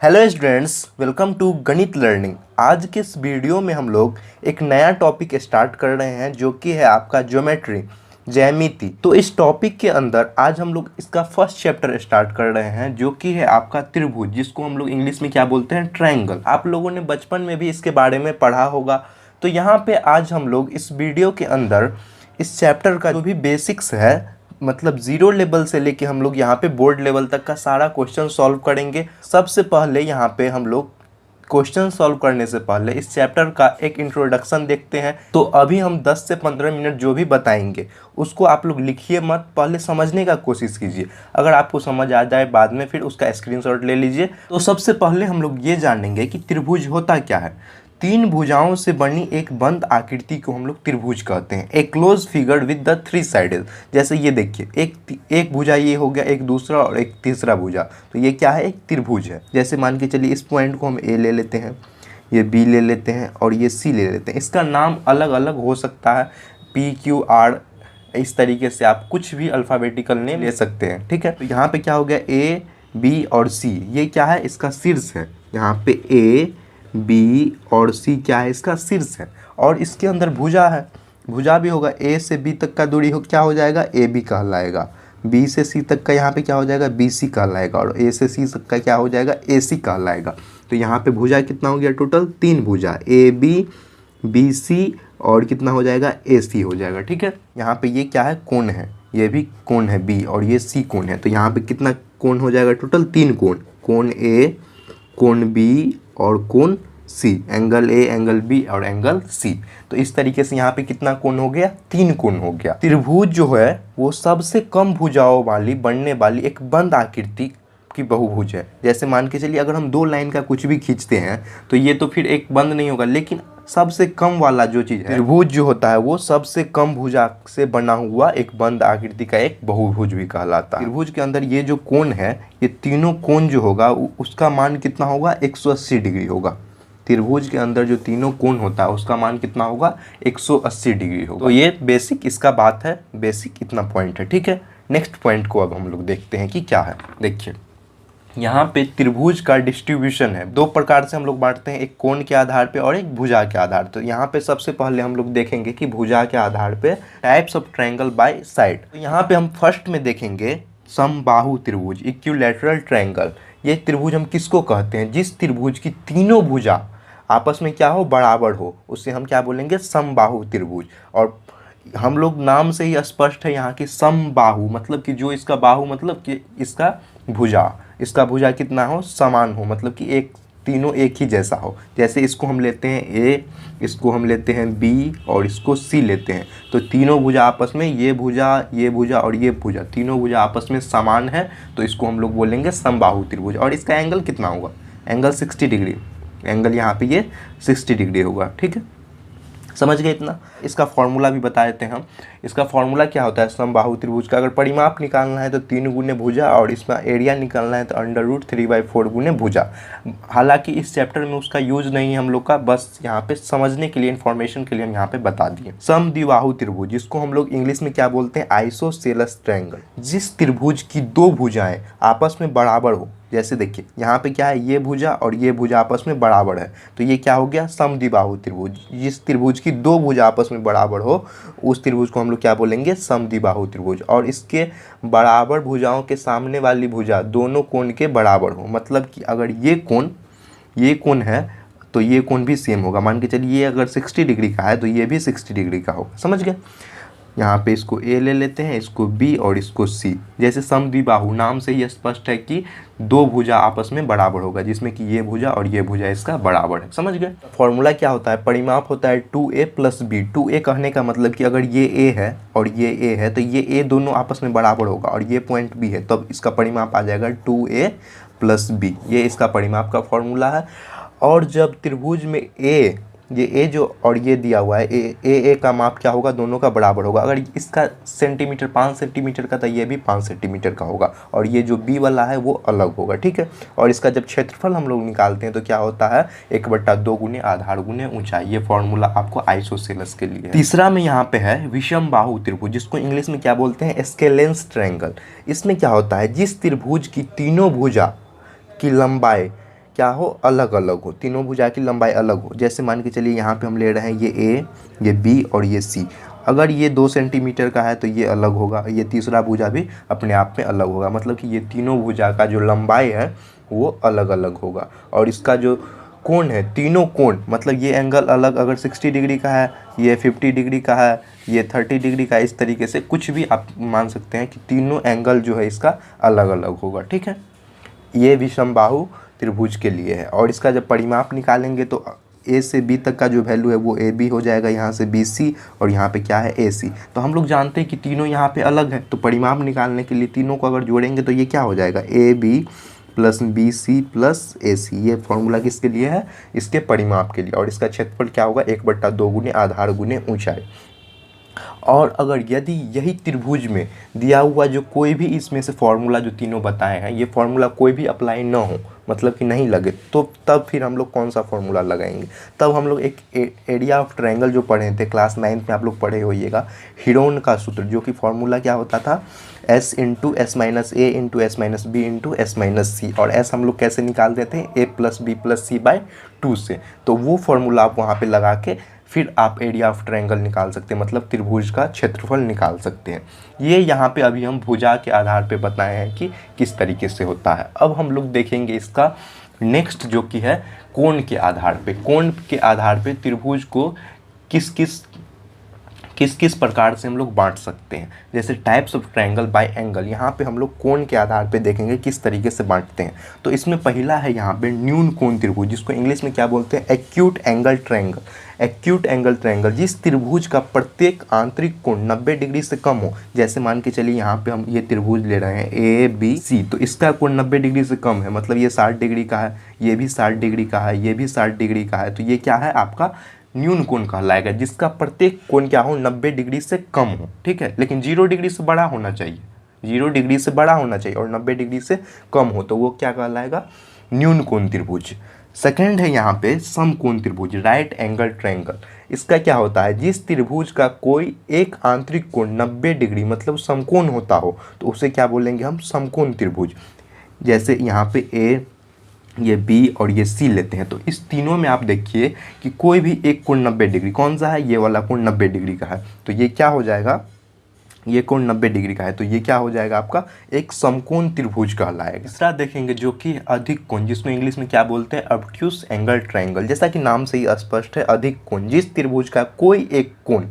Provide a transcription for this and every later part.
Hello students, welcome to गणित learning. आज के इस वीडियो में हम लोग एक नया टॉपिक स्टार्ट कर रहे हैं जो कि है आपका ज्योमेट्री, ज्यामिति। तो इस टॉपिक के अंदर आज हम लोग इसका फर्स्ट चैप्टर स्टार्ट कर रहे हैं जो कि है आपका त्रिभुज, जिसको हम लोग इंग्लिश में क्या बोलते हैं, ट्रायंगल। आप लोगों ने बचपन में भी इसके बारे में पढ़ा होगा। तो यहाँ पे आज हम लोग इस वीडियो के अंदर इस चैप्टर का जो भी बेसिक्स है, मतलब जीरो लेवल से लेके हम लोग यहाँ पे बोर्ड लेवल तक का सारा क्वेश्चन सॉल्व करेंगे। सबसे पहले यहाँ पे हम लोग क्वेश्चन सॉल्व करने से पहले इस चैप्टर का एक इंट्रोडक्शन देखते हैं। तो अभी हम 10 से 15 मिनट जो भी बताएंगे उसको आप लोग लिखिए मत, पहले समझने का कोशिश कीजिए। अगर आपको समझ आ जाए बाद में फिर उसका स्क्रीनशॉट ले लीजिए। तो सबसे पहले हम लोग ये जानेंगे कि त्रिभुज होता क्या है। तीन भुजाओं से बनी एक बंद आकृति को हम लोग त्रिभुज कहते हैं। A close figure with the three sided. जैसे ये देखिए, एक भुजा ये हो गया, एक दूसरा और एक तीसरा भुजा, तो ये क्या है, एक त्रिभुज है। जैसे मान के चलिए इस पॉइंट को हम ए ले लेते हैं, ये बी ले लेते हैं और ये सी ले लेते हैं। इसका नाम अलग अलग हो सकता है, पी क्यू आर, इस तरीके से आप कुछ भी अल्फ़ाबेटिकल नेम ले सकते हैं, ठीक है। तो यहाँ पे क्या हो गया, ए बी और सी, ये क्या है, इसका शीर्ष है। यहाँ पे ए बी और सी क्या है, इसका शीर्ष है। और इसके अंदर भुजा है, भुजा भी होगा। ए से बी तक का दूरी हो क्या हो जाएगा, ए बी कहलाएगा। बी से सी तक का यहाँ पे क्या हो जाएगा, बी सी कहलाएगा। और ए से सी तक का क्या हो जाएगा, ए सी कहलाएगा। तो यहाँ पे भुजा कितना हो गया, टोटल तीन भुजा, ए बी बी सी और कितना हो जाएगा, ए सी हो जाएगा, ठीक है। यहाँ पे ये क्या है, कोण है, ये भी कोण है बी और ये सी कोण है। तो यहाँ पे कितना कोण हो जाएगा, टोटल तीन कोण, कोण ए, कोण बी और कोण सी, एंगल ए, एंगल बी और एंगल सी। तो इस तरीके से यहाँ पे कितना कोण हो गया, तीन कोण हो गया। त्रिभुज जो है वो सबसे कम भुजाओं वाली बनने वाली एक बंद आकृति की बहुभुज है। जैसे मान के चलिए अगर हम दो लाइन का कुछ भी खींचते हैं तो ये तो फिर एक बंद नहीं होगा, लेकिन सबसे कम वाला जो चीज़ है, त्रिभुज जो होता है वो सबसे कम भुजा से बना हुआ एक बंद आकृति का एक बहुभुज भी कहलाता है। त्रिभुज के अंदर ये जो कोण है, ये तीनों कोण जो होगा उसका मान कितना होगा, 180 डिग्री होगा। त्रिभुज के अंदर जो तीनों कोण होता है उसका मान कितना होगा, 180 डिग्री होगा। तो ये बेसिक इसका बात है, बेसिक इतना पॉइंट है, ठीक है। नेक्स्ट पॉइंट को अब हम लोग देखते हैं कि क्या है। देखिए यहाँ पे त्रिभुज का डिस्ट्रीब्यूशन है, दो प्रकार से हम लोग बांटते हैं, एक कोण के आधार पे और एक भुजा के आधार। तो यहाँ पे सबसे पहले हम लोग देखेंगे कि भुजा के आधार पे types of triangle by side. तो यहाँ पे हम फर्स्ट में देखेंगे समबाहु त्रिभुज, इक्विलैटरल ट्रायंगल। ये त्रिभुज हम किसको कहते हैं, जिस त्रिभुज की तीनों भुजा आपस में क्या हो, बराबर हो, उससे हम क्या बोलेंगे, समबाहु त्रिभुज। और हम लोग नाम से ही स्पष्ट है यहाँ की समबाहु, मतलब कि जो इसका बाहु मतलब कि इसका भुजा कितना हो, समान हो, मतलब कि एक तीनों एक ही जैसा हो। जैसे इसको हम लेते हैं ए, इसको हम लेते हैं बी और इसको सी लेते हैं। तो तीनों भुजा आपस में, ये भुजा और ये भुजा, तीनों भुजा आपस में समान है, तो इसको हम लोग बोलेंगे समबाहु त्रिभुज। और इसका एंगल कितना होगा, एंगल 60 डिग्री, एंगल यहाँ पे ये 60 डिग्री होगा, ठीक है। समझ गए इतना। इसका फॉर्मूला भी बता देते हैं हम। इसका फॉर्मूला क्या होता है समबाहु त्रिभुज का, अगर परिमाप निकालना है तो 3 गुने भुजा और इसमें एरिया निकालना है तो √3/4 गुने भुजा। हालांकि इस चैप्टर में उसका यूज नहीं है हम लोग का, बस यहाँ पे समझने के लिए, इन्फॉर्मेशन के लिए हम यहाँ पे बता दिए। समद्विबाहु त्रिभुज, जिसको हम लोग इंग्लिश में क्या बोलते हैं, आइसोसेलेस ट्रायंगल। जिस त्रिभुज की दो भुजाएं आपस में बराबर हो, जैसे देखिए यहाँ पे क्या है, ये भुजा और ये भुजा आपस में बराबर है, तो ये क्या हो गया, समद्विबाहु त्रिभुज। जिस त्रिभुज की दो भुजा आपस में बराबर हो उस त्रिभुज को हम लोग क्या बोलेंगे, समद्विबाहु त्रिभुज। और इसके बराबर भुजाओं के सामने वाली भुजा दोनों कोण के बराबर हो, मतलब कि अगर ये कोण है तो ये कोण भी सेम होगा। मान के चलिए ये अगर 60 डिग्री का है तो ये भी 60 डिग्री का होगा, समझ गए। यहाँ पे इसको ए ले लेते हैं, इसको बी और इसको सी। जैसे समद्विबाहु, नाम से ही स्पष्ट है कि दो भुजा आपस में बराबर होगा, जिसमें कि ये भुजा और ये भुजा इसका बराबर है, समझ गए। फॉर्मूला क्या होता है, परिमाप होता है 2a + b। 2a कहने का मतलब कि अगर ये a है और ये a है तो ये a दोनों आपस में बराबर होगा और ये पॉइंट b है, तब इसका परिमाप आ जाएगा 2a + b। ये इसका परिमाप का फॉर्मूला है। और जब त्रिभुज में ये ए जो और ये दिया हुआ है, ए का माप क्या होगा, दोनों का बराबर होगा। अगर इसका सेंटीमीटर 5 सेंटीमीटर का तो ये भी 5 सेंटीमीटर का होगा, और ये जो बी वाला है वो अलग होगा, ठीक है। और इसका जब क्षेत्रफल हम लोग निकालते हैं तो क्या होता है, 1/2 गुने आधार गुने ऊंचाई। ये फॉर्मूला आपको आइसोसेलेस के लिए है। तीसरा में यहाँ पे है विषम बाहु त्रिभुज, जिसको इंग्लिश में क्या बोलते हैं, स्केलेंस ट्रायंगल। इसमें क्या होता है, जिस त्रिभुज की तीनों भुजा की लंबाई क्या हो, अलग अलग हो, तीनों भुजा की लंबाई अलग हो। जैसे मान के चलिए यहाँ पे हम ले रहे हैं ये ए, ये बी और ये सी। अगर ये 2 सेंटीमीटर का है तो ये अलग होगा, ये तीसरा भुजा भी अपने आप में अलग होगा, मतलब कि ये तीनों भुजा का जो लंबाई है वो अलग अलग होगा। और इसका जो कोण है, तीनों कोण, मतलब ये एंगल अलग, अगर 60 डिग्री का है, ये 50 डिग्री का है, ये 30 डिग्री का, इस तरीके से कुछ भी आप मान सकते हैं कि तीनों एंगल जो है इसका अलग अलग होगा। ठीक है, ये विषमबाहु त्रिभुज के लिए है। और इसका जब परिमाप निकालेंगे तो ए से बी तक का जो वैल्यू है वो ए बी हो जाएगा, यहाँ से बी सी, और यहाँ पे क्या है ए सी। तो हम लोग जानते हैं कि तीनों यहाँ पे अलग है, तो परिमाप निकालने के लिए तीनों को अगर जोड़ेंगे तो ये क्या हो जाएगा, A B plus B C plus A C. ये फॉर्मूला किसके लिए है, इसके परिमाप के लिए। और इसका क्षेत्रफल क्या होगा, 1/2 गुने आधार गुने ऊंचाई। और अगर यदि यही त्रिभुज में दिया हुआ जो कोई भी इसमें से फॉर्मूला जो तीनों बताए हैं, ये फॉर्मूला कोई भी अप्लाई ना हो, मतलब कि नहीं लगे, तो तब फिर हम लोग कौन सा फॉर्मूला लगाएंगे। तब हम लोग एक एरिया ऑफ ट्रायंगल जो पढ़े थे क्लास 9th में, आप लोग पढ़े होइएगा, हीरोन का सूत्र, जो कि फॉर्मूला क्या होता था, s into s minus a into s minus b into s minus c. और s हम लोग कैसे निकालते थे, a plus b plus c by 2 से। तो वो फॉर्मूला आप वहाँ पे लगा के फिर आप एरिया ऑफ ट्रायंगल निकाल सकते हैं, मतलब त्रिभुज का क्षेत्रफल निकाल सकते हैं। ये यहाँ पे अभी हम भुजा के आधार पे बताए हैं कि किस तरीके से होता है। अब हम लोग देखेंगे इसका नेक्स्ट, जो कि है कोण के आधार पे। कोण के आधार पे त्रिभुज को किस किस प्रकार से हम लोग बांट सकते हैं। जैसे types of triangle bye angle, यहाँ पे हम लोग कोण के आधार पे देखेंगे किस तरीके से बांटते हैं। तो इसमें पहला है यहाँ पे न्यून कोण त्रिभुज, जिसको इंग्लिश में क्या बोलते हैं, acute angle triangle. Acute angle triangle, जिस त्रिभुज का प्रत्येक आंतरिक कोण 90 डिग्री से कम हो। जैसे मान के चलिए यहाँ पे हम ये त्रिभुज ले रहे हैं ए बी सी, तो इसका कोण 90 डिग्री से कम है, मतलब ये 60 डिग्री का है, ये भी 60 डिग्री का है, ये भी 60 डिग्री का है। तो ये क्या है, आपका न्यून कोण कहलाएगा, जिसका प्रत्येक कोण क्या हो, 90 डिग्री से कम हो। ठीक है, लेकिन 0 डिग्री से बड़ा होना चाहिए, 0 डिग्री से बड़ा होना चाहिए और 90 डिग्री से कम हो, तो वो क्या कहलाएगा, न्यून कोण त्रिभुज। सेकंड है यहाँ पे समकोण त्रिभुज, राइट एंगल ट्रायंगल। इसका क्या होता है, जिस त्रिभुज का कोई एक आंतरिक कोण 90 डिग्री मतलब समकोण होता हो, तो उसे क्या बोलेंगे हम, समकोण त्रिभुज। जैसे यहाँ पे ए, ये बी और ये सी लेते हैं, तो इस तीनों में आप देखिए कि कोई भी एक कोण 90 डिग्री, कौन सा है, ये वाला कोण 90 डिग्री का है, तो ये क्या हो जाएगा, ये कोण 90 डिग्री का है, तो ये क्या हो जाएगा, आपका एक समकोण त्रिभुज कहलाएगा। तीसरा देखेंगे जो कि अधिक कोण, जिसमें इंग्लिश में क्या बोलते हैं, ऑब्ट्यूज एंगल ट्रायंगल। जैसा कि नाम से ही स्पष्ट है, अधिक कोण, जिस त्रिभुज का कोई एक कोण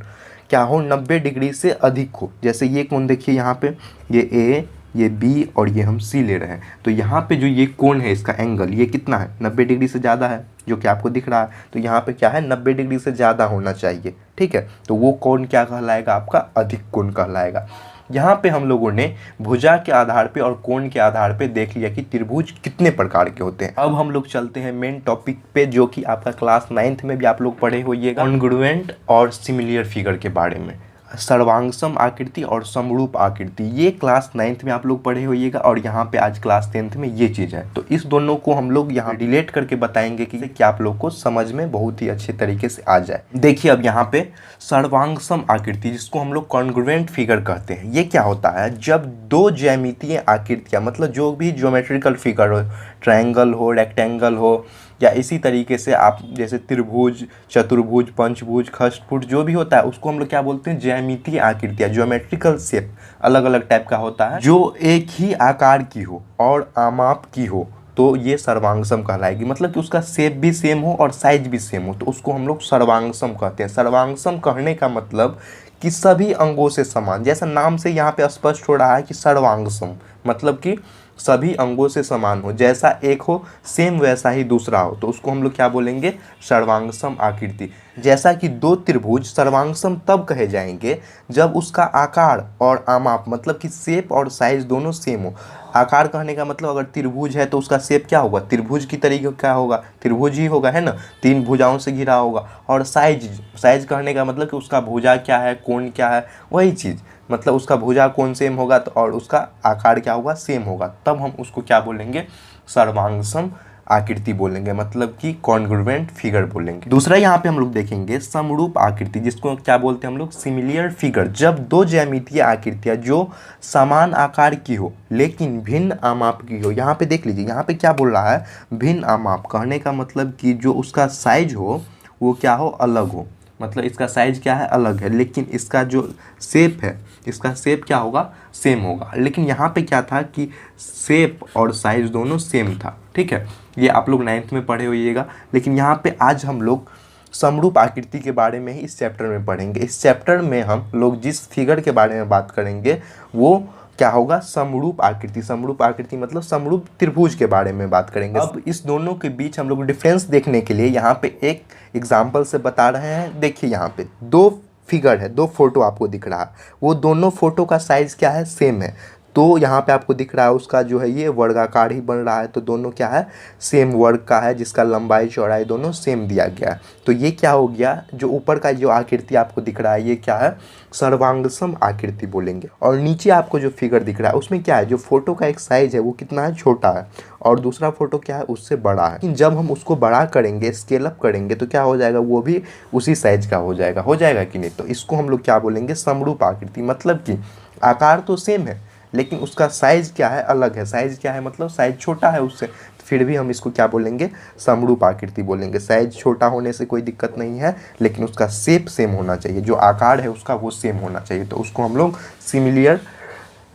क्या हो, 90 डिग्री से अधिक हो। जैसे ये कोण देखिए यहाँ पे, ये ए, ये बी और ये हम सी ले रहे हैं, तो यहाँ पे जो ये कोण है, इसका एंगल ये कितना है, 90 डिग्री से ज़्यादा है, जो कि आपको दिख रहा है। तो यहाँ पे क्या है, 90 डिग्री से ज़्यादा होना चाहिए। ठीक है, तो वो कोण क्या कहलाएगा, आपका अधिक कोण कहलाएगा। यहाँ पे हम लोगों ने भुजा के आधार पे और कोण के आधार पे देख लिया कि त्रिभुज कितने प्रकार के होते हैं। अब हम लोग चलते हैं मेन टॉपिक पे, जो कि आपका क्लास 9th में भी आप लोग पढ़े होइएगा, कॉन्ग्रुएंट और सिमिलियर फिगर के बारे में। सर्वांगसम आकृति और समरूप आकृति, ये क्लास 9th में आप लोग पढ़े होइएगा, और यहाँ पे आज क्लास 10th में ये चीज़ है। तो इस दोनों को हम लोग यहाँ रिलेट करके बताएंगे कि क्या आप लोग को समझ में बहुत ही अच्छे तरीके से आ जाए। देखिए अब यहाँ पे सर्वांगसम आकृति, जिसको हम लोग कॉन्ग्रुएंट फिगर कहते हैं, ये क्या होता है, जब दो ज्यामितीय आकृतियाँ, मतलब जो भी ज्योमेट्रिकल फिगर हो, ट्रायंगल हो, रेक्टेंगल हो, या इसी तरीके से आप जैसे त्रिभुज, चतुर्भुज, पंचभुज, खष्टभुज जो भी होता है, उसको हम लोग क्या बोलते हैं, ज्यामितीय आकृतियाँ, ज्योमेट्रिकल शेप अलग अलग टाइप का होता है, जो एक ही आकार की हो और आमाप की हो, तो ये सर्वांगसम कहलाएगी। मतलब कि उसका शेप भी सेम हो और साइज भी सेम हो, तो उसको हम लोग सर्वांगसम कहते हैं। सर्वांगसम कहने का मतलब कि सभी अंगों से समान, जैसा नाम से यहाँ पे स्पष्ट हो रहा है कि सर्वांगसम मतलब कि सभी अंगों से समान हो, जैसा एक हो सेम वैसा ही दूसरा हो, तो उसको हम लोग क्या बोलेंगे, सर्वांगसम आकृति। जैसा कि दो त्रिभुज सर्वांगसम तब कहे जाएंगे जब उसका आकार और आमाप मतलब कि शेप और साइज दोनों सेम हो। आकार कहने का मतलब अगर त्रिभुज है तो उसका शेप क्या होगा, त्रिभुज की तरीके क्या होगा, त्रिभुज ही होगा, है ना, 3 भुजाओं से घिरा होगा। और साइज कहने का मतलब कि उसका भुजा क्या है, कोण क्या है, वही चीज़, मतलब उसका भुजा कोण सेम होगा तो और उसका आकार क्या होगा, सेम होगा, तब हम उसको क्या बोलेंगे, सर्वांगसम आकृति बोलेंगे, मतलब कि कॉन्ग्रुएंट फिगर बोलेंगे। दूसरा यहाँ पे हम लोग देखेंगे समरूप आकृति, जिसको क्या बोलते हैं हम लोग, सिमिलियर फिगर। जब दो ज्यामितीय आकृतियां जो समान आकार की हो लेकिन भिन्न आमाप की हो। यहाँ पे देख लीजिए, यहाँ पे क्या बोल रहा है, भिन्न आमाप। कहने का मतलब कि जो उसका साइज हो वो क्या हो, अलग हो। मतलब इसका साइज क्या है, अलग है, लेकिन इसका जो शेप है, इसका शेप क्या होगा, सेम होगा। लेकिन यहाँ पे क्या था कि शेप और साइज दोनों सेम था। ठीक है, ये आप लोग 9th में पढ़े होइएगा। लेकिन यहाँ पे आज हम लोग समरूप आकृति के बारे में ही इस चैप्टर में पढ़ेंगे। इस चैप्टर में हम लोग जिस फिगर के बारे में बात करेंगे वो क्या होगा, समरूप आकृति। समरूप आकृति मतलब समरूप त्रिभुज के बारे में बात करेंगे। अब इस दोनों के बीच हम लोग डिफरेंस देखने के लिए यहाँ पे एक एग्जाम्पल से बता रहे हैं। देखिए यहाँ पे दो फिगर है, दो फोटो आपको दिख रहा है, वो दोनों फोटो का साइज क्या है, सेम है। तो यहाँ पे आपको दिख रहा है उसका जो है ये वर्गाकार ही बन रहा है, तो दोनों क्या है, सेम वर्ग का है, जिसका लंबाई चौड़ाई दोनों सेम दिया गया है। तो ये क्या हो गया, जो ऊपर का जो आकृति आपको दिख रहा है ये क्या है, सर्वांगसम आकृति बोलेंगे। और नीचे आपको जो फिगर दिख रहा है उसमें क्या है, जो फोटो का एक साइज है वो कितना है, छोटा है, और दूसरा फोटो क्या है, उससे बड़ा है। लेकिन जब हम उसको बड़ा करेंगे, स्केल अप करेंगे, तो क्या हो जाएगा, वो भी उसी साइज का हो जाएगा कि नहीं। तो इसको हम लोग क्या बोलेंगे, समरूप आकृति। मतलब कि आकार तो सेम है लेकिन उसका साइज क्या है, अलग है। साइज क्या है, मतलब साइज छोटा है उससे, फिर भी हम इसको क्या बोलेंगे, समरूप आकृति बोलेंगे। साइज छोटा होने से कोई दिक्कत नहीं है, लेकिन उसका शेप सेम होना चाहिए, जो आकार है उसका वो सेम होना चाहिए। तो उसको हम लोग सिमिलियर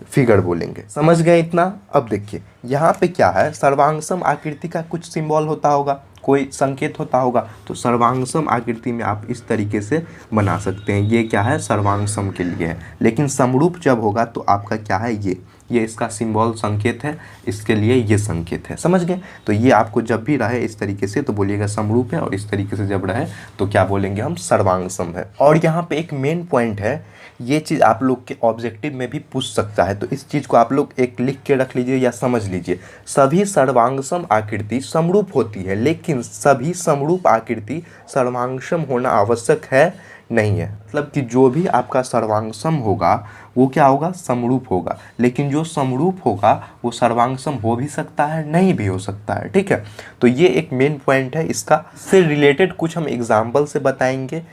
फिगर बोलेंगे। समझ गए इतना। अब देखिए यहाँ पे क्या है, सर्वांगसम आकृति का कुछ सिंबल होता होगा, कोई संकेत होता होगा। तो सर्वांगसम आकृति में आप इस तरीके से बना सकते हैं। ये क्या है, सर्वांगसम के लिए है। लेकिन समरूप जब होगा तो आपका क्या है, ये इसका सिंबल संकेत है, इसके लिए ये संकेत है। समझ गए। तो ये आपको जब भी रहे इस तरीके से तो बोलिएगा समरूप है, और इस तरीके से जब रहे तो क्या बोलेंगे हम, सर्वांगसम है। और यहाँ पे एक मेन पॉइंट है, ये चीज़ आप लोग के ऑब्जेक्टिव में भी पूछ सकता है, तो इस चीज़ को आप लोग एक लिख के रख लीजिए या समझ लीजिए। सभी सर्वांगसम आकृति समरूप होती है, लेकिन सभी समरूप आकृति सर्वांगसम होना आवश्यक है नहीं है। मतलब कि जो भी आपका सर्वांगसम होगा वो क्या होगा, समरूप होगा। लेकिन जो समरूप होगा वो सर्वांगसम हो भी सकता है, नहीं भी हो सकता है। ठीक है, तो ये एक मेन पॉइंट है। इसका से रिलेटेड कुछ हम एग्जाम्पल से बताएंगे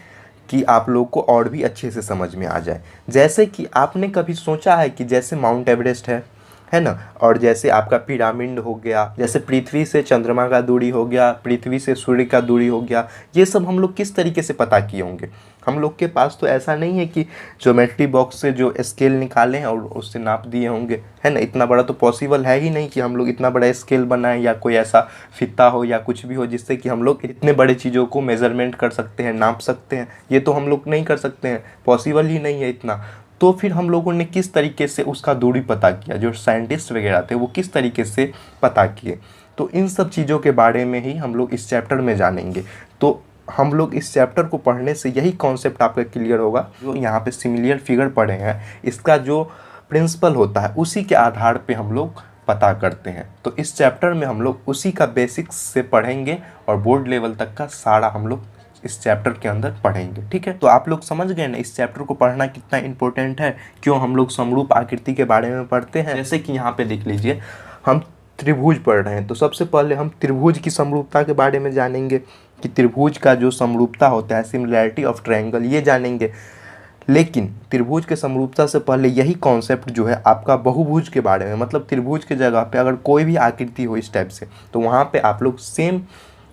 कि आप लोग को और भी अच्छे से समझ में आ जाए। जैसे कि आपने कभी सोचा है कि जैसे माउंट एवरेस्ट है ना, और जैसे आपका पिरामिड हो गया, जैसे पृथ्वी से चंद्रमा का दूरी हो गया, पृथ्वी से सूर्य का दूरी हो गया, ये सब हम लोग किस तरीके से पता किए होंगे। हम लोग के पास तो ऐसा नहीं है कि ज्योमेट्री बॉक्स से जो स्केल निकाले हैं और उससे नाप दिए होंगे, है ना। इतना बड़ा तो पॉसिबल है ही नहीं कि हम लोग इतना बड़ा स्केल बनाएं, या कोई ऐसा फीता हो या कुछ भी हो जिससे कि हम लोग इतने बड़े चीज़ों को मेजरमेंट कर सकते हैं, नाप सकते हैं। ये तो हम लोग नहीं कर सकते हैं, पॉसिबल ही नहीं है इतना। तो फिर हम लोगों ने किस तरीके से उसका दूरी पता किया, जो साइंटिस्ट वगैरह थे वो किस तरीके से पता किए। तो इन सब चीज़ों के बारे में ही हम लोग इस चैप्टर में जानेंगे। तो हम लोग इस चैप्टर को पढ़ने से यही कॉन्सेप्ट आपका क्लियर होगा। जो यहाँ पे सिमिलियर फिगर पढ़े हैं, इसका जो प्रिंसिपल होता है उसी के आधार पे हम लोग पता करते हैं। तो इस चैप्टर में हम लोग उसी का बेसिक्स से पढ़ेंगे और बोर्ड लेवल तक का सारा हम लोग इस चैप्टर के अंदर पढ़ेंगे। ठीक है, तो आप लोग समझ गए ना इस चैप्टर को पढ़ना कितना इंपॉर्टेंट है, क्यों हम लोग समरूप आकृति के बारे में पढ़ते हैं। जैसे कि यहाँ पे देख लीजिए, हम त्रिभुज पढ़ रहे हैं, तो सबसे पहले हम त्रिभुज की समरूपता के बारे में जानेंगे कि त्रिभुज का जो समरूपता होता है, सिमिलैरिटी ऑफ ट्रायंगल, ये जानेंगे। लेकिन त्रिभुज के समरूपता से पहले यही कॉन्सेप्ट जो है आपका बहुभुज के बारे में, मतलब त्रिभुज के जगह पे अगर कोई भी आकृति हो इस टाइप से, तो वहाँ पे आप लोग सेम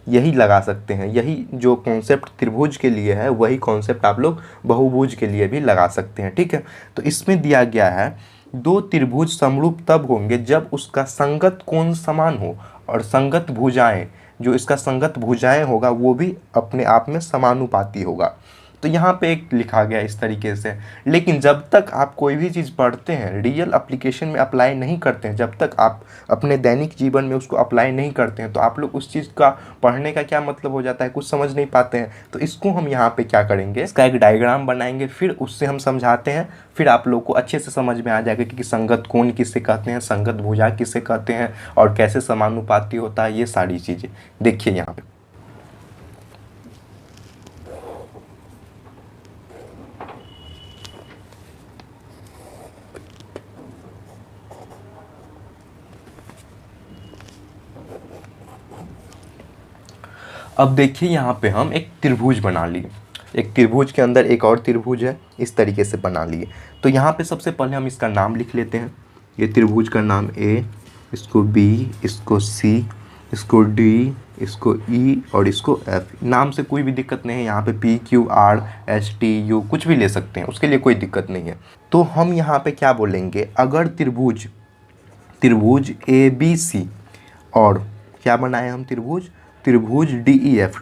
यही लगा सकते हैं। यही जो कॉन्सेप्ट त्रिभुज के लिए है वही कॉन्सेप्ट आप लोग बहुभुज के लिए भी लगा सकते हैं। ठीक है, तो इसमें दिया गया है, दो त्रिभुज समरूप तब होंगे जब उसका संगत कोण समान हो और संगत भुजाएं, जो इसका संगत भुजाएं होगा वो भी अपने आप में समानुपाती होगा। तो यहाँ पे एक लिखा गया इस तरीके से। लेकिन जब तक आप कोई भी चीज़ पढ़ते हैं, रियल एप्लीकेशन में अप्लाई नहीं करते हैं, जब तक आप अपने दैनिक जीवन में उसको अप्लाई नहीं करते हैं, तो आप लोग उस चीज़ का पढ़ने का क्या मतलब हो जाता है, कुछ समझ नहीं पाते हैं। तो इसको हम यहाँ पे क्या करेंगे, इसका एक डायग्राम बनाएंगे, फिर उससे हम समझाते हैं, फिर आप लोग को अच्छे से समझ में आ जाएगा कि संगत कोण किसे कहते हैं, संगत भुजा किसे कहते हैं, और कैसे समानुपाती होता है, ये सारी चीज़ें। देखिए यहाँ पे अब देखिए यहाँ पे हम एक त्रिभुज बना लिए, एक त्रिभुज के अंदर एक और त्रिभुज है, इस तरीके से बना लिए। तो यहाँ पे सबसे पहले हम इसका नाम लिख लेते हैं। ये त्रिभुज का नाम ए, इसको बी, इसको सी, इसको डी, इसको ई और इसको एफ। नाम से कोई भी दिक्कत नहीं है, यहाँ पे P Q R S T U कुछ भी ले सकते हैं, उसके लिए कोई दिक्कत नहीं है। तो हम यहाँ पे क्या बोलेंगे, अगर त्रिभुज ए बी सी और क्या बनाए हम त्रिभुज D E F,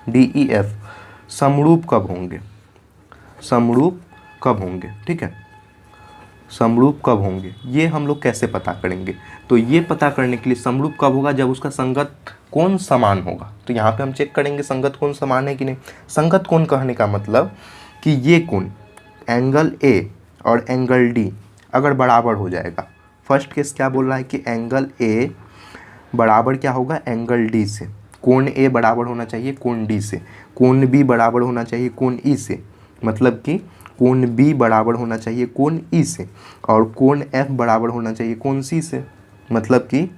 D E F समरूप कब होंगे, ठीक है, समरूप कब होंगे ये हम लोग कैसे पता करेंगे। तो ये पता करने के लिए समरूप कब होगा, जब उसका संगत कोण समान होगा। तो यहाँ पे हम चेक करेंगे संगत कोण समान है कि नहीं। संगत कोण कहने का मतलब कि ये कोण एंगल ए और एंगल डी अगर बराबर हो जाएगा। फर्स्ट केस क्या बोल रहा है कि एंगल ए बराबर क्या होगा, एंगल डी से। कोण ए बराबर होना चाहिए कोण डी से, कोण बी बराबर होना चाहिए कोण ई से, मतलब कि कोण बी बराबर होना चाहिए कोण ई से, और कोण एफ बराबर होना चाहिए कोण सी से, मतलब कि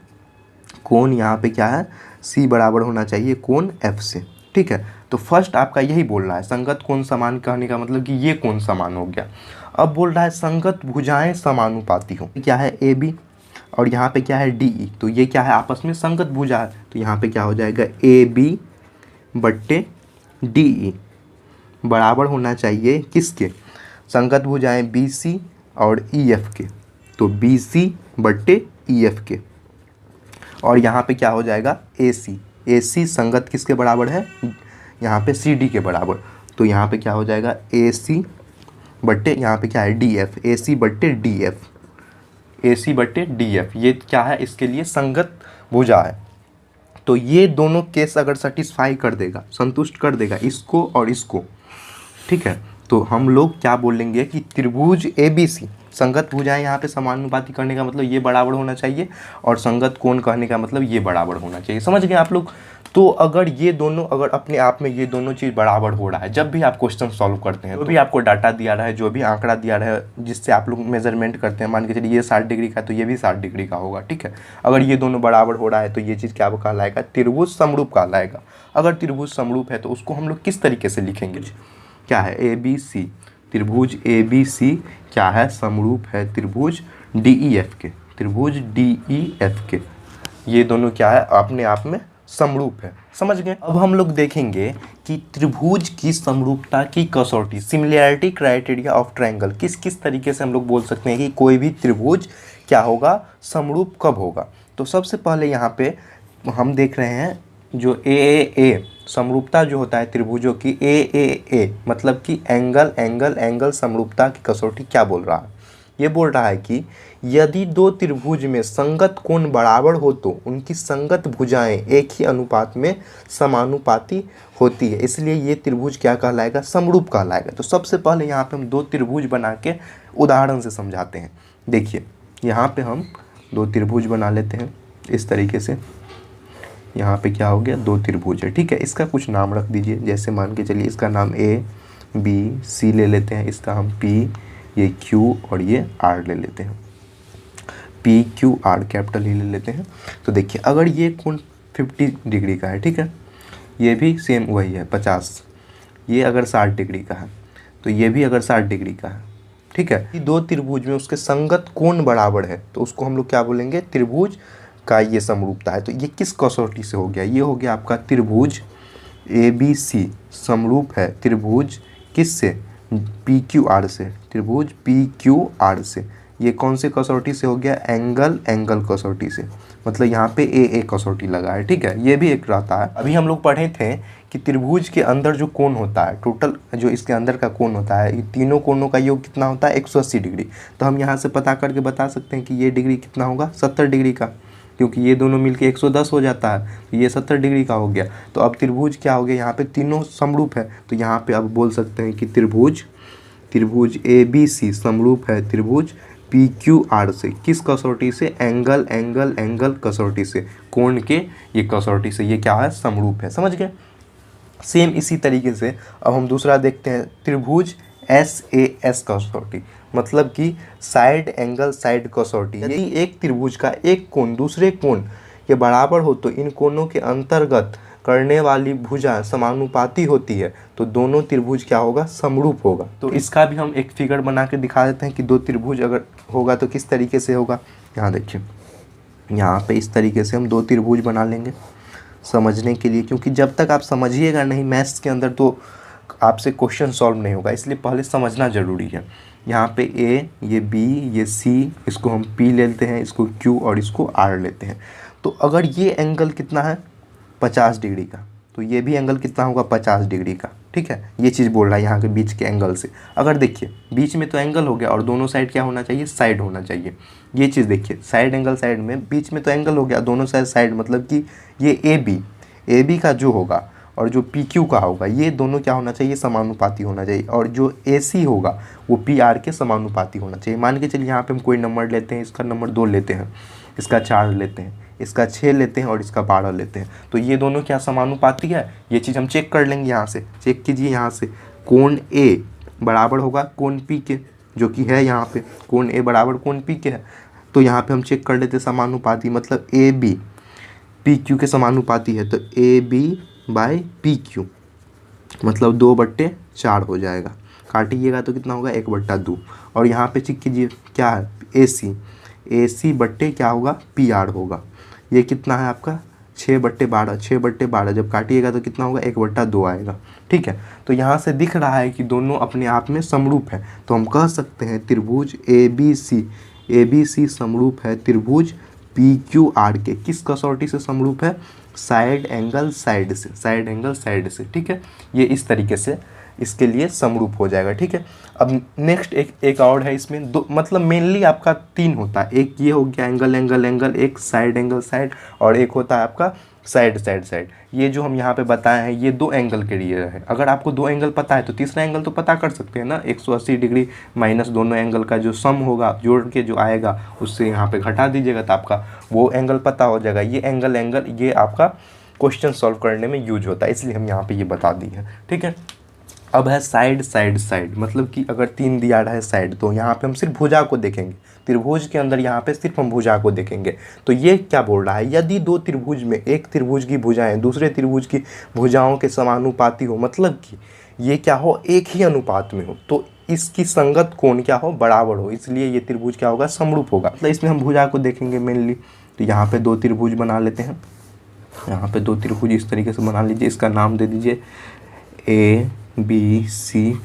कोण यहाँ पे क्या है, सी बराबर होना चाहिए कोण एफ से, ठीक है। तो फर्स्ट आपका यही बोल रहा है, संगत कोण समान कहने का मतलब कि ये कोण समान हो गया। अब बोल रहा है संगत भुजाएं समानुपाती हो, क्या है ए बी और यहाँ पे क्या है डी ई, तो ये क्या है आपस में संगत भुजा है। तो यहाँ पे क्या हो जाएगा, ए बी बट्टे डी ई बराबर होना चाहिए किसके, संगत भुजाएं बी सी और ई एफ के, तो बी सी बट्टे ई एफ के। और यहाँ पे क्या हो जाएगा, ए सी संगत किसके बराबर है, यहाँ पे सी डी के बराबर। तो यहाँ पे क्या हो जाएगा, ए सी बट्टे यहाँ पे क्या है डी एफ, ए सी बट्टे डी एफ, ए सी बट्टे डी एफ, ये क्या है इसके लिए संगत भुजा है। तो ये दोनों केस अगर सेटिस्फाई कर देगा, संतुष्ट कर देगा इसको और इसको, ठीक है, तो हम लोग क्या बोलेंगे कि त्रिभुज ए बी सी संगत भुजाएं यहाँ पे समानुपाती करने का मतलब ये बराबर होना चाहिए, और संगत कोण कहने का मतलब ये बराबर होना चाहिए। समझ गए आप लोग। तो अगर ये दोनों, अगर अपने आप में ये दोनों चीज़ बराबर हो रहा है, जब भी आप क्वेश्चन सॉल्व करते हैं, जो भी आपको डाटा दिया रहा है, जो भी आंकड़ा दिया रहा है जिससे आप लोग मेजरमेंट करते हैं, मान के चलिए ये 60 डिग्री का है तो ये भी 60 डिग्री का होगा, ठीक है। अगर ये दोनों बराबर हो रहा है तो ये चीज़ क्या कहलाएगा, त्रिभुज समरूप कहलाएगा। अगर त्रिभुज समरूप है तो उसको हम लोग किस तरीके से लिखेंगे, क्या है ए बी सी, त्रिभुज ए बी सी क्या है, समरूप है त्रिभुज डी ई एफ के, त्रिभुज डी ई एफ के, ये दोनों क्या है अपने आप में समरूप है। समझ गए। अब हम लोग देखेंगे कि त्रिभुज की समरूपता की कसौटी, सिमिलैरिटी क्राइटेरिया ऑफ ट्रायंगल, किस किस तरीके से हम लोग बोल सकते हैं कि कोई भी त्रिभुज क्या होगा, समरूप कब होगा। तो सबसे पहले यहाँ पे हम देख रहे हैं जो ए समरूपता जो होता है त्रिभुजों की, ए मतलब कि एंगल समरूपता की कसौटी क्या बोल रहा है, ये बोल रहा है कि यदि दो त्रिभुज में संगत कोण बराबर हो तो उनकी संगत भुजाएं एक ही अनुपात में समानुपाती होती है, इसलिए ये त्रिभुज क्या कहलाएगा, समरूप कहलाएगा। तो सबसे पहले यहाँ पे हम दो त्रिभुज बना के उदाहरण से समझाते हैं। देखिए यहाँ पे हम दो त्रिभुज बना लेते हैं इस तरीके से। यहाँ पे क्या हो गया, दो त्रिभुज है, ठीक है। इसका कुछ नाम रख दीजिए, जैसे मान के चलिए इसका नाम ए बी सी ले लेते हैं, इसका हम पी, ये क्यू और ये आर ले लेते हैं, पी क्यू आर कैपिटल ही ले लेते हैं। तो देखिए अगर ये कोण 50 डिग्री का है, ठीक है, ये भी सेम वही है 50, ये अगर 60 डिग्री का है तो ये भी अगर 60 डिग्री का है, ठीक है। ये दो त्रिभुज में उसके संगत कोण बराबर है तो उसको हम लोग क्या बोलेंगे, त्रिभुज का ये समरूपता है। तो ये किस कसौटी से हो गया, ये हो गया आपका त्रिभुज ए बी सी समरूप है त्रिभुज किससे, पी क्यू आर से, त्रिभुज पी क्यू आर से। ये कौन से कसौटी से हो गया, एंगल कसौटी से, मतलब यहाँ पे ए कसौटी लगा है, ठीक है। ये भी एक रहता है, अभी हम लोग पढ़े थे कि त्रिभुज के अंदर जो कोण होता है, टोटल जो इसके अंदर का कोण होता है, तीनों कोणों का योग कितना होता है, 180 डिग्री। तो हम यहाँ से पता करके बता सकते हैं कि ये डिग्री कितना होगा, 70 डिग्री का, क्योंकि ये दोनों मिलके 110 हो जाता है, तो ये 70 डिग्री का हो गया। तो अब त्रिभुज क्या हो गया, यहाँ पे तीनों समरूप है, तो यहाँ पे अब बोल सकते हैं कि त्रिभुज ए बी सी समरूप है त्रिभुज पी क्यू आर से, किस कसौटी से, एंगल कसौटी से, कोण के ये कसौटी से, ये क्या है, समरूप है। समझ गए। सेम इसी तरीके से अब हम दूसरा देखते हैं, त्रिभुज एस कसौटी, मतलब कि साइड एंगल साइड कसौटी। यदि एक त्रिभुज का एक कोण दूसरे कोण ये बराबर हो तो इन कोणों के अंतर्गत करने वाली भुजा समानुपाती होती है, तो दोनों त्रिभुज क्या होगा, समरूप होगा। तो इसका भी हम एक फिगर बना के दिखा देते हैं कि दो त्रिभुज अगर होगा तो किस तरीके से होगा। यहाँ देखिए, यहाँ पे इस तरीके से हम दो त्रिभुज बना लेंगे समझने के लिए, क्योंकि जब तक आप समझिएगा नहीं मैथ्स के अंदर तो आपसे क्वेश्चन सॉल्व नहीं होगा, इसलिए पहले समझना ज़रूरी है। यहाँ पे ए, ये बी, ये सी, इसको हम पी लेते हैं, इसको क्यू और इसको आर लेते हैं। तो अगर ये एंगल कितना है 50 डिग्री का, तो ये भी एंगल कितना होगा 50 डिग्री का। ठीक है, ये चीज़ बोल रहा है यहाँ के बीच के एंगल से। अगर देखिए बीच में तो एंगल हो गया और दोनों साइड क्या होना चाहिए, साइड होना चाहिए। ये चीज़ देखिए, साइड एंगल साइड में, बीच में तो एंगल हो गया, दोनों साइड साइड, मतलब कि ये ए बी का जो होगा और जो पी क्यू का होगा, ये दोनों क्या होना चाहिए, समानुपाती होना चाहिए। और जो ए सी होगा वो पी आर के समानुपाती होना चाहिए। मान के चलिए यहाँ पे हम कोई नंबर लेते हैं, इसका नंबर 2 लेते हैं, इसका 4 लेते हैं, इसका 6 लेते हैं और इसका 12 लेते हैं, तो ये दोनों क्या समानुपाती है, ये चीज़ हम चेक कर लेंगे। यहाँ से चेक कीजिए, यहाँ से कोण ए बराबर होगा कोण पी के, जो कि है यहाँ पे कोण ए बराबर कोण पी के है। तो यहाँ पे हम चेक कर लेते समानुपाती, मतलब ए बी पी क्यू के समानुपाती है, तो A B by P Q मतलब 2/4 हो जाएगा। काटिएगा तो कितना होगा 1/2। और यहाँ पे चेक कीजिए क्या है, ए सी बट्टे क्या होगा, पी आर होगा। ये कितना है आपका 6/12, 6/12 जब काटिएगा तो कितना होगा 1/2 आएगा। ठीक है, तो यहाँ से दिख रहा है कि दोनों अपने आप में समरूप है, तो हम कह सकते हैं त्रिभुज ए बी सी समरूप है त्रिभुज पी क्यू आर के। किस कसौटी से समरूप है, साइड एंगल साइड से, साइड एंगल साइड से। ठीक है, ये इस तरीके से इसके लिए समरूप हो जाएगा। ठीक है, अब नेक्स्ट एक और है, इसमें दो, मतलब मेनली आपका 3 होता है। एक ये हो गया एंगल एंगल एंगल, एक साइड एंगल साइड, और एक होता है आपका साइड साइड साइड। ये जो हम यहाँ पे बताए हैं ये 2 एंगल के लिए है। अगर आपको 2 एंगल पता है तो तीसरा एंगल तो पता कर सकते हैं ना, 180 डिग्री माइनस दोनों एंगल का जो सम होगा जोड़ के जो आएगा उससे यहाँ पे घटा दीजिएगा तो आपका वो एंगल पता हो जाएगा। ये एंगल ये आपका क्वेश्चन सॉल्व करने में यूज होता है, इसलिए हम यहाँ पे ये बता दिए हैं। ठीक है, अब है साइड साइड साइड, मतलब कि अगर 3 दिया रहा है साइड, तो यहाँ पे हम सिर्फ भुजा को देखेंगे। त्रिभुज के अंदर यहाँ पे सिर्फ हम भुजा को देखेंगे। तो ये क्या बोल रहा है, यदि 2 त्रिभुज में एक त्रिभुज की भुजाएं दूसरे त्रिभुज की भुजाओं के समानुपाती हो, मतलब कि ये क्या हो, एक ही अनुपात में हो, तो इसकी संगत कोण क्या हो, बराबर हो, इसलिए ये त्रिभुज क्या होगा, समरूप होगा। मतलब इसमें हम भुजा को देखेंगे मेनली। तो यहाँ पे 2 त्रिभुज बना लेते हैं। यहाँ पे 2 त्रिभुज इस तरीके से बना लीजिए, इसका नाम दे दीजिए A B C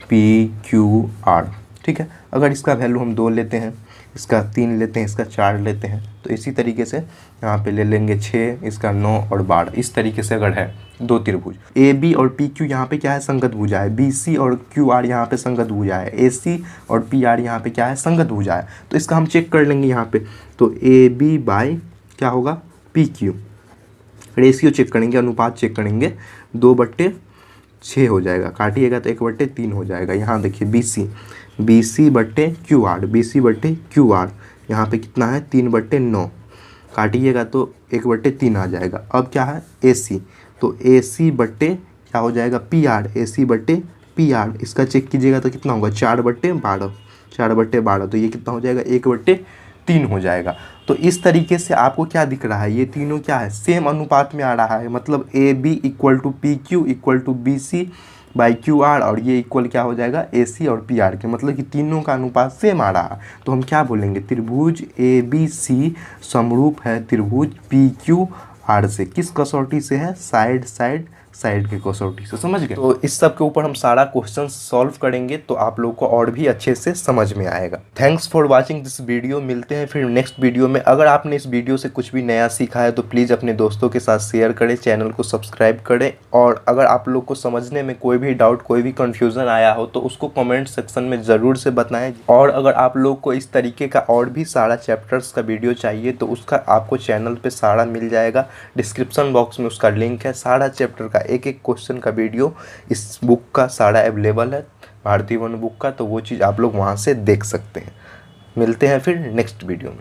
P Q R. ठीक है, अगर इसका वैल्यू हम 2 लेते हैं, इसका 3 लेते हैं, इसका 4 लेते हैं, तो इसी तरीके से यहाँ पे ले लेंगे 6, इसका 9 और 12। इस तरीके से अगर है 2 त्रिभुज, ए बी और पी क्यू यहाँ पे क्या है, संगत भुजा है। बी सी और क्यू आर यहाँ पे संगत भुजा है। ए सी और पी आर यहाँ पे क्या है, संगत भुजा है। तो इसका हम चेक कर लेंगे यहाँ पे, तो ए बी बाई क्या होगा, पी क्यू, रेशियो चेक करेंगे, अनुपात चेक करेंगे, 2/6 हो जाएगा। काटिएगा तो 1/3 हो जाएगा। यहाँ देखिए बी सी बट्टे क्यू आर, यहाँ पे कितना है 3/9, काटिएगा तो 1/3 आ जाएगा। अब क्या है ए सी, तो ए सी बट्टे क्या हो जाएगा, पी आर, ए सी बट्टे पी आर, इसका चेक कीजिएगा तो कितना होगा 4/12, तो ये कितना हो जाएगा 1/3 हो जाएगा। तो इस तरीके से आपको क्या दिख रहा है, ये तीनों क्या है, सेम अनुपात में आ रहा है। मतलब A B equal to P Q equal to B C by Q R, और ये इक्वल क्या हो जाएगा ए सी और पी आर के, मतलब कि तीनों का अनुपात सेम आ रहा है। तो हम क्या बोलेंगे, त्रिभुज ए बी सी समरूप है त्रिभुज पी क्यू आर से। किस कसौटी से है, साइड साइड साइड की कसौटी से। समझ गए। तो इस सब के ऊपर हम सारा क्वेश्चन सॉल्व करेंगे तो आप लोग को और भी अच्छे से समझ में आएगा। Thanks for watching this video. मिलते हैं फिर नेक्स्ट वीडियो में। अगर आपने इस वीडियो से कुछ भी नया सीखा है तो प्लीज़ अपने दोस्तों के साथ शेयर करें, चैनल को सब्सक्राइब करें, और अगर आप लोग को समझने में कोई भी डाउट, कोई भी कन्फ्यूज़न आया हो तो उसको कमेंट सेक्शन में ज़रूर से बताएं। और अगर आप लोग को इस तरीके का और भी सारा चैप्टर्स का वीडियो चाहिए तो उसका आपको चैनल पर सारा मिल जाएगा। डिस्क्रिप्शन बॉक्स में उसका लिंक है। सारा चैप्टर का एक एक क्वेश्चन का वीडियो इस बुक का सारा अवेलेबल है, भारतीय वन बुक का, तो वो चीज़ आप लोग वहाँ से देख सकते हैं। मिलते हैं फिर नेक्स्ट वीडियो में।